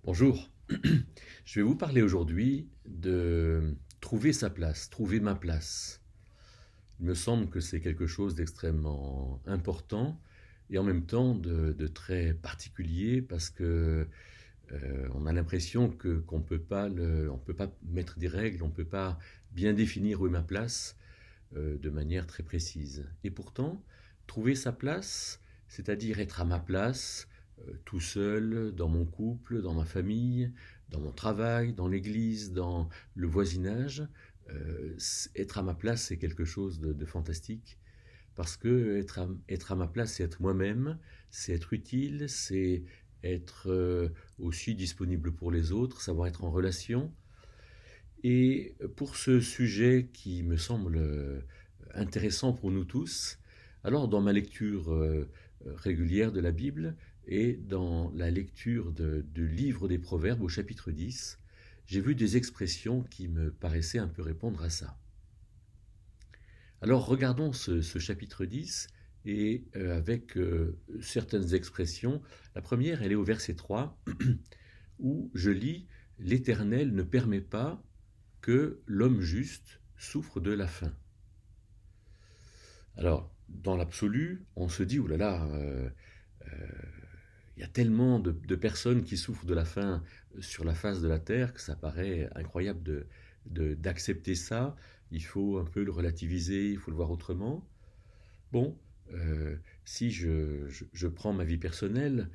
Bonjour, je vais vous parler aujourd'hui de trouver sa place, trouver ma place. Il me semble que c'est quelque chose d'extrêmement important et en même temps de très particulier parce que on a l'impression que on peut pas mettre des règles, on peut pas bien définir où est ma place de manière très précise. Et pourtant, trouver sa place, c'est-à-dire être à ma place, tout seul, dans mon couple, dans ma famille, dans mon travail, dans l'église, dans le voisinage, être à ma place, c'est quelque chose de fantastique. Parce que être à ma place, c'est être moi-même, c'est être utile, c'est être aussi disponible pour les autres, savoir être en relation. Et pour ce sujet qui me semble intéressant pour nous tous, alors dans ma lecture régulière de la Bible et dans la lecture du livre des Proverbes au chapitre 10, j'ai vu des expressions qui me paraissaient un peu répondre à ça. Alors regardons ce chapitre 10 et avec certaines expressions. La première, elle est au verset 3 où je lis «L'Éternel ne permet pas que l'homme juste souffre de la faim». Alors, dans l'absolu, on se dit, oulala, il y a tellement de personnes qui souffrent de la faim sur la face de la terre que ça paraît incroyable d'accepter ça. Il faut un peu le relativiser, il faut le voir autrement. Bon, si je prends ma vie personnelle,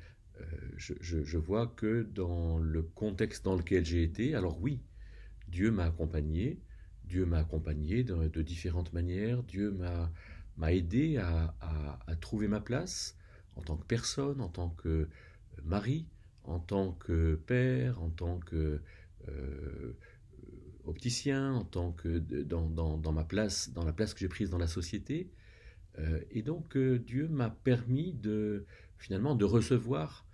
je vois que dans le contexte dans lequel j'ai été, alors oui, Dieu m'a accompagné, Dieu m'a accompagné de différentes manières, Dieu m'a aidé à trouver ma place en tant que personne, en tant que mari, en tant que père, en tant que euh, opticien, en tant que dans ma place, dans la place que j'ai prise dans la société. Et donc Dieu m'a permis finalement de recevoir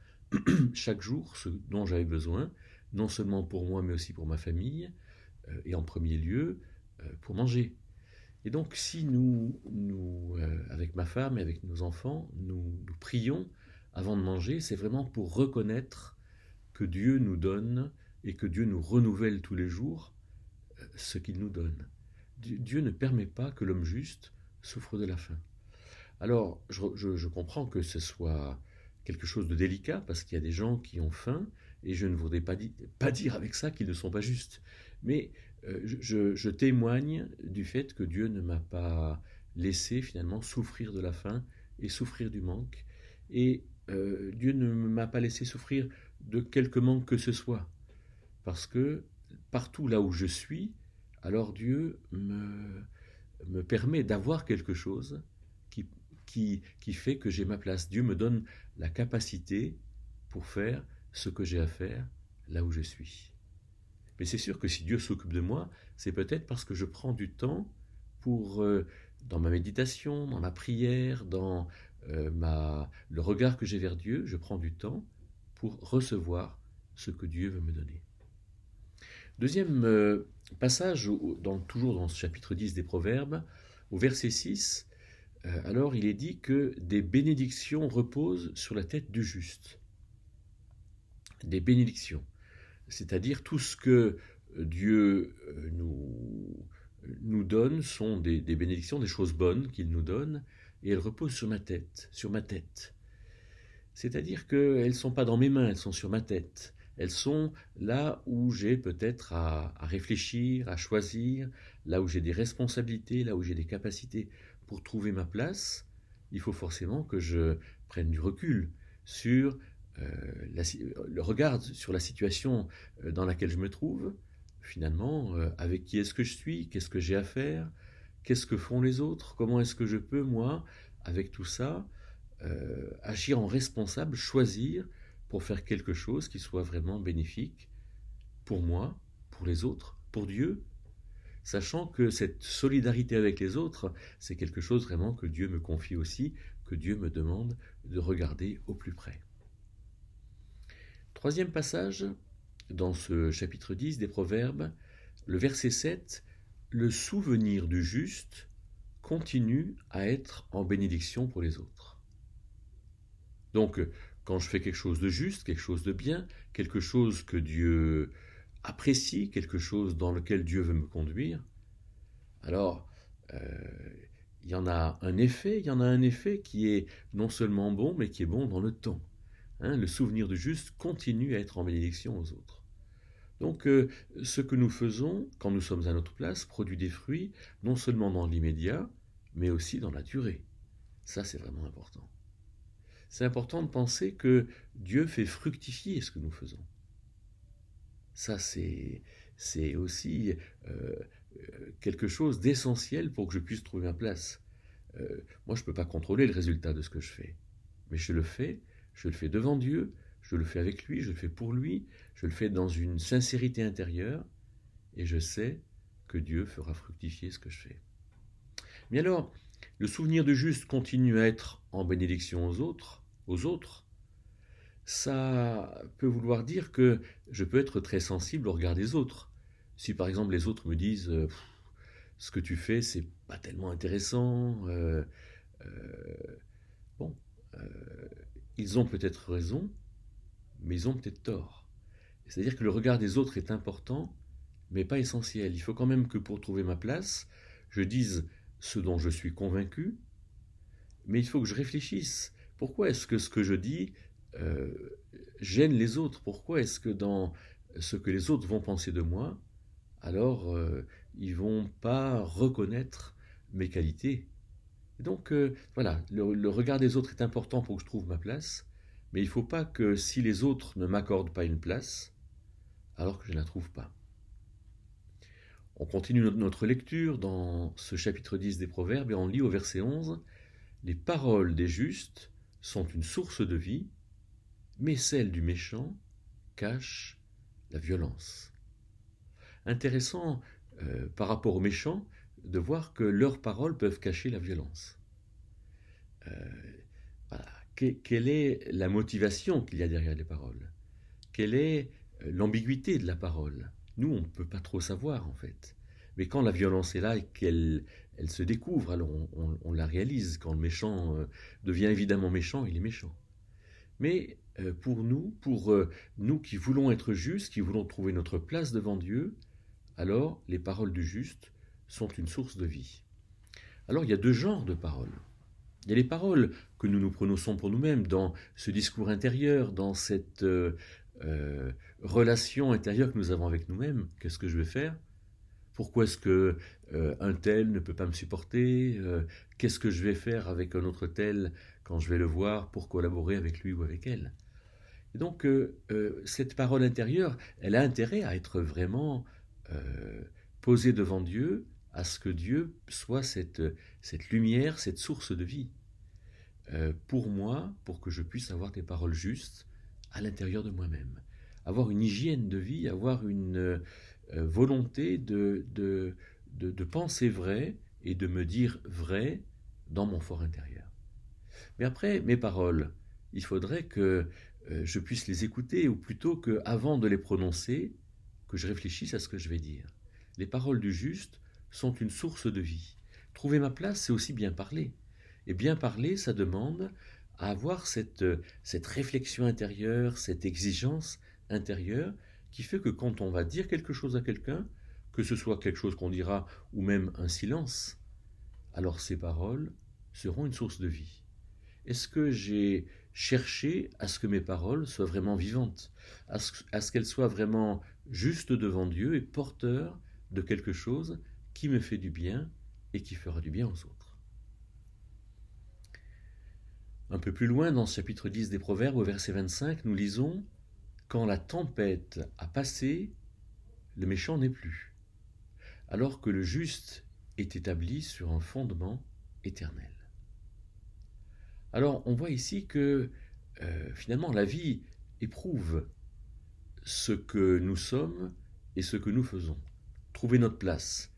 chaque jour ce dont j'avais besoin, non seulement pour moi mais aussi pour ma famille, et en premier lieu pour manger. Et donc si avec ma femme et avec nos enfants, nous prions avant de manger, c'est vraiment pour reconnaître que Dieu nous donne et que Dieu nous renouvelle tous les jours ce qu'il nous donne. Dieu ne permet pas que l'homme juste souffre de la faim. Alors, je comprends que ce soit quelque chose de délicat parce qu'il y a des gens qui ont faim et je ne voudrais pas dire avec ça qu'ils ne sont pas justes. Mais je témoigne du fait que Dieu ne m'a pas laissé finalement souffrir de la faim et souffrir du manque. Et Dieu ne m'a pas laissé souffrir de quelque manque que ce soit. Parce que partout là où je suis, alors Dieu me permet d'avoir quelque chose qui, qui fait que j'ai ma place. Dieu me donne la capacité pour faire ce que j'ai à faire là où je suis. Mais c'est sûr que si Dieu s'occupe de moi, c'est peut-être parce que je prends du temps pour, dans ma méditation, dans ma prière, dans le regard que j'ai vers Dieu, je prends du temps pour recevoir ce que Dieu veut me donner. Deuxième passage, toujours dans ce chapitre 10 des Proverbes, au verset 6, alors il est dit que des bénédictions reposent sur la tête du juste. Des bénédictions. C'est-à-dire tout ce que Dieu nous donne sont des bénédictions, des choses bonnes qu'il nous donne, et elles reposent sur ma tête, sur ma tête. C'est-à-dire qu'elles ne sont pas dans mes mains, elles sont sur ma tête. Elles sont là où j'ai peut-être à réfléchir, à choisir, là où j'ai des responsabilités, là où j'ai des capacités pour trouver ma place. Il faut forcément que je prenne du recul sur le regard sur la situation dans laquelle je me trouve. Finalement, avec qui est-ce que je suis, qu'est-ce que j'ai à faire, qu'est-ce que font les autres, comment est-ce que je peux, moi, avec tout ça, agir en responsable, choisir pour faire quelque chose qui soit vraiment bénéfique pour moi, pour les autres, pour Dieu, sachant que cette solidarité avec les autres, c'est quelque chose vraiment que Dieu me confie aussi, que Dieu me demande de regarder au plus près. Troisième passage, dans ce chapitre 10 des Proverbes, le verset 7, le souvenir du juste continue à être en bénédiction pour les autres. Donc, quand je fais quelque chose de juste, quelque chose de bien, quelque chose que Dieu apprécie, quelque chose dans lequel Dieu veut me conduire, alors euh, il y en a un effet qui est non seulement bon, mais qui est bon dans le temps. Hein, le souvenir du juste continue à être en bénédiction aux autres. Donc, ce que nous faisons quand nous sommes à notre place produit des fruits, non seulement dans l'immédiat, mais aussi dans la durée. Ça, c'est vraiment important. C'est important de penser que Dieu fait fructifier ce que nous faisons. Ça, c'est aussi euh, quelque chose d'essentiel pour que je puisse trouver ma place. Moi, je ne peux pas contrôler le résultat de ce que je fais, mais je le fais devant Dieu, je le fais avec lui, je le fais pour lui, je le fais dans une sincérité intérieure, et je sais que Dieu fera fructifier ce que je fais. Mais alors, le souvenir du juste continue à être en bénédiction aux autres, ça peut vouloir dire que je peux être très sensible au regard des autres. Si par exemple les autres me disent ce que tu fais c'est pas tellement intéressant, bon, euh, ils ont peut-être raison, mais ils ont peut-être tort. C'est-à-dire que le regard des autres est important, mais pas essentiel. Il faut quand même que pour trouver ma place, je dise ce dont je suis convaincu, mais il faut que je réfléchisse. Pourquoi est-ce que ce que je dis euh, gêne les autres? Pourquoi est-ce que dans ce que les autres vont penser de moi, alors ils vont pas reconnaître mes qualités? Et donc voilà, le regard des autres est important pour que je trouve ma place, mais il ne faut pas que si les autres ne m'accordent pas une place, alors que je ne la trouve pas. On continue notre lecture dans ce chapitre 10 des Proverbes et on lit au verset 11 « Les paroles des justes sont une source de vie, mais celles du méchant cachent la violence. » Intéressant par rapport aux méchants de voir que leurs paroles peuvent cacher la violence. Voilà. Quelle est la motivation qu'il y a derrière les paroles? Quelle est l'ambiguïté de la parole? Nous, on ne peut pas trop savoir en fait. Mais quand la violence est là et qu'elle se découvre, alors on la réalise. Quand le méchant devient évidemment méchant, il est méchant. Mais pour nous qui voulons être justes, qui voulons trouver notre place devant Dieu, alors les paroles du juste sont une source de vie. Alors il y a deux genres de paroles. Il y a les paroles que nous nous prononçons pour nous-mêmes dans ce discours intérieur, dans cette relation intérieure que nous avons avec nous-mêmes. Qu'est-ce que je vais faire? Pourquoi est-ce que un tel ne peut pas me supporter? Qu'est-ce que je vais faire avec un autre tel quand je vais le voir pour collaborer avec lui ou avec elle? Et donc cette parole intérieure, elle a intérêt à être vraiment posée devant Dieu, à ce que Dieu soit cette lumière, cette source de vie. Pour moi, pour que je puisse avoir des paroles justes à l'intérieur de moi-même. Avoir une hygiène de vie, avoir une volonté de penser vrai et de me dire vrai dans mon fort intérieur. Mais après, mes paroles, il faudrait que je puisse les écouter, ou plutôt qu'avant de les prononcer, que je réfléchisse à ce que je vais dire. Les paroles du juste sont une source de vie. Trouver ma place, c'est aussi bien parler. Et bien parler, ça demande à avoir cette réflexion intérieure, cette exigence intérieure, qui fait que quand on va dire quelque chose à quelqu'un, que ce soit quelque chose qu'on dira ou même un silence, alors ces paroles seront une source de vie. Est-ce que j'ai cherché à ce que mes paroles soient vraiment vivantes, à ce qu'elles soient vraiment justes devant Dieu et porteurs de quelque chose qui me fait du bien et qui fera du bien aux autres? Un peu plus loin, dans ce chapitre 10 des Proverbes, au verset 25, nous lisons « Quand la tempête a passé, le méchant n'est plus, alors que le juste est établi sur un fondement éternel. » Alors, on voit ici que finalement la vie éprouve ce que nous sommes et ce que nous faisons. Trouver notre place.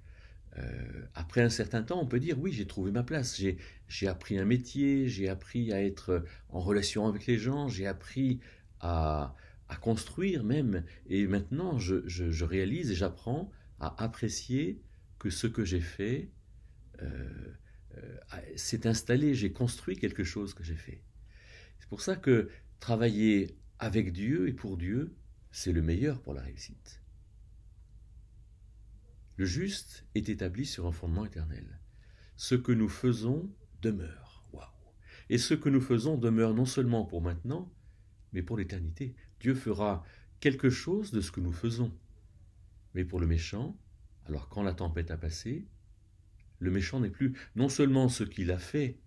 Après un certain temps, on peut dire oui, j'ai trouvé ma place, j'ai appris un métier, j'ai appris à être en relation avec les gens, j'ai appris à construire même, et maintenant je réalise et j'apprends à apprécier que ce que j'ai fait s'est installé, j'ai construit quelque chose que j'ai fait. C'est pour ça que travailler avec Dieu et pour Dieu, c'est le meilleur pour la réussite. Le juste est établi sur un fondement éternel. Ce que nous faisons demeure. Waouh! Et ce que nous faisons demeure non seulement pour maintenant, mais pour l'éternité. Dieu fera quelque chose de ce que nous faisons. Mais pour le méchant, alors quand la tempête a passé, le méchant n'est plus non seulement ce qu'il a fait,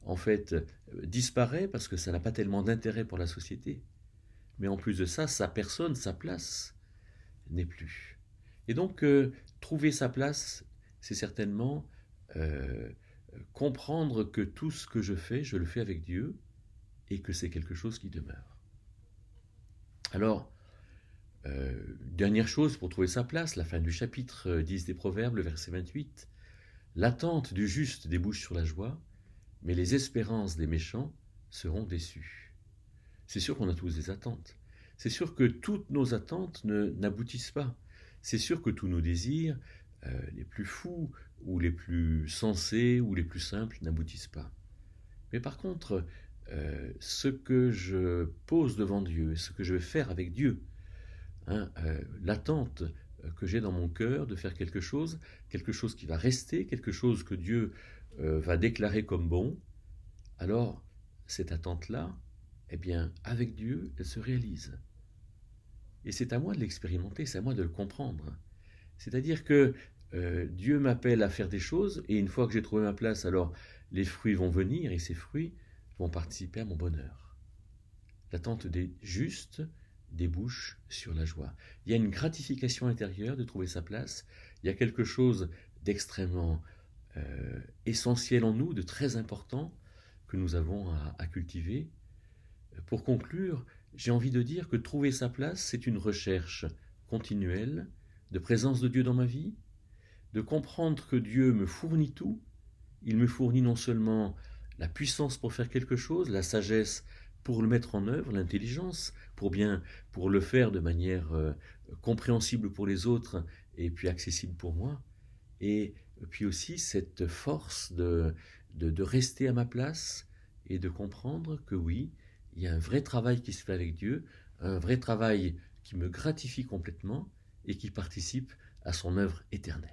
en fait, disparaît parce que ça n'a pas tellement d'intérêt pour la société, mais en plus de ça, sa personne, sa place n'est plus. Et donc, trouver sa place, c'est certainement comprendre que tout ce que je le fais avec Dieu et que c'est quelque chose qui demeure. Alors, dernière chose pour trouver sa place, la fin du chapitre 10 des Proverbes, le verset 28. L'attente du juste débouche sur la joie, mais les espérances des méchants seront déçues. C'est sûr qu'on a tous des attentes. C'est sûr que toutes nos attentes n'aboutissent pas. C'est sûr que tous nos désirs, les plus fous ou les plus sensés ou les plus simples, n'aboutissent pas. Mais par contre, ce que je pose devant Dieu, ce que je vais faire avec Dieu, l'attente que j'ai dans mon cœur de faire quelque chose qui va rester, quelque chose que Dieu va déclarer comme bon, alors cette attente-là, eh bien, avec Dieu, elle se réalise. Et c'est à moi de l'expérimenter, c'est à moi de le comprendre. C'est-à-dire que Dieu m'appelle à faire des choses, et une fois que j'ai trouvé ma place, alors les fruits vont venir, et ces fruits vont participer à mon bonheur. L'attente des justes débouche sur la joie. Il y a une gratification intérieure de trouver sa place, il y a quelque chose d'extrêmement essentiel en nous, de très important, que nous avons à cultiver. Pour conclure, j'ai envie de dire que trouver sa place, c'est une recherche continuelle de présence de Dieu dans ma vie, de comprendre que Dieu me fournit tout. Il me fournit non seulement la puissance pour faire quelque chose, la sagesse pour le mettre en œuvre, l'intelligence pour le faire de manière compréhensible pour les autres et puis accessible pour moi, et puis aussi cette force de rester à ma place et de comprendre que oui, il y a un vrai travail qui se fait avec Dieu, un vrai travail qui me gratifie complètement et qui participe à son œuvre éternelle.